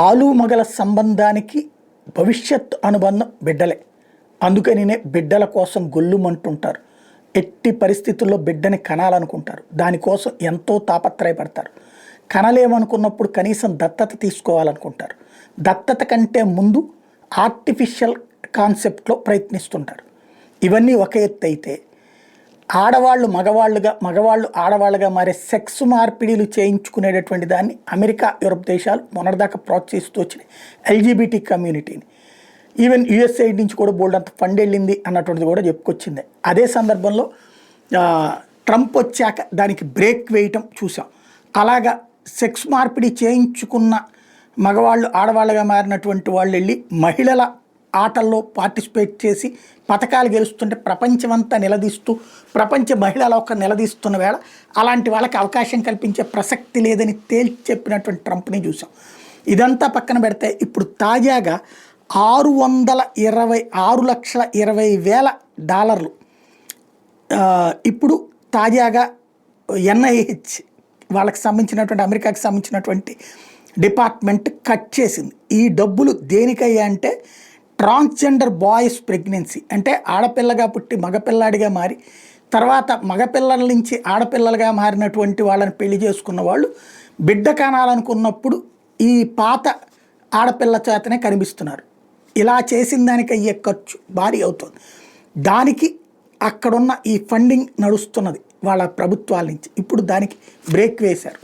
ఆలు మగల సంబంధానికి భవిష్యత్ అనుబంధం బిడ్డలే. అందుకనినే బిడ్డల కోసం గొల్లుమంటుంటారు. ఎట్టి పరిస్థితుల్లో బిడ్డని కనాలనుకుంటారు. దానికోసం ఎంతో తాపత్రయపడతారు. కనలేమనుకున్నప్పుడు కనీసం దత్తత తీసుకోవాలనుకుంటారు. దత్తత కంటే ముందు ఆర్టిఫిషియల్ కాన్సెప్ట్లో ప్రయత్నిస్తుంటారు. ఇవన్నీ ఒక ఎత్తు అయితే, ఆడవాళ్ళు మగవాళ్ళు ఆడవాళ్ళుగా మారే సెక్స్ మార్పిడిలు చేయించుకునేటటువంటి దాన్ని అమెరికా, యూరప్ దేశాలు మొన్నటిదాకా ప్రోత్సహిస్తూ వచ్చినాయి. ఎల్జీబీటీ కమ్యూనిటీని ఈవెన్ యుఎస్ఐడ్ నుంచి కూడా బోల్డ్ అంత ఫండ్ వెళ్ళింది అన్నటువంటిది కూడా చెప్పుకొచ్చింది. అదే సందర్భంలో ట్రంప్ వచ్చాక దానికి బ్రేక్ వేయటం చూసాం. అలాగా సెక్స్ మార్పిడి చేయించుకున్న మగవాళ్ళు ఆడవాళ్ళుగా మారినటువంటి వాళ్ళు వెళ్ళి మహిళల ఆటల్లో పార్టిసిపేట్ చేసి పథకాలు గెలుస్తుంటే ప్రపంచమంతా నిలదీస్తూ, ప్రపంచ మహిళల ఒక నిలదీస్తున్న వేళ అలాంటి వాళ్ళకి అవకాశం కల్పించే ప్రసక్తి లేదని తేల్చి చెప్పినటువంటి ట్రంప్ని చూసాం. ఇదంతా పక్కన పెడితే ఇప్పుడు తాజాగా $6,20,000 ఇప్పుడు తాజాగా ఎన్ఐహెచ్ వాళ్ళకి సంబంధించినటువంటి అమెరికాకి సంబంధించినటువంటి డిపార్ట్మెంట్ కట్ చేసింది. ఈ డబ్బులు దేనికయ్యా అంటే ట్రాన్స్జెండర్ బాయ్స్ ప్రెగ్నెన్సీ, అంటే ఆడపిల్లగా పుట్టి మగపిల్లాడిగా మారి తర్వాత మగపిల్లల నుంచి ఆడపిల్లలుగా మారినటువంటి వాళ్ళని పెళ్లి చేసుకున్న వాళ్ళు బిడ్డ కానాలనుకున్నప్పుడు ఈ పాత ఆడపిల్ల చేతనే కనిపిస్తున్నారు. ఇలా చేసిన దానికి అయ్యే ఖర్చు భారీ అవుతుంది. దానికి అక్కడున్న ఈ ఫండింగ్ నడుస్తున్నది వాళ్ళ ప్రభుత్వాల నుంచి. ఇప్పుడు దానికి బ్రేక్ వేశారు.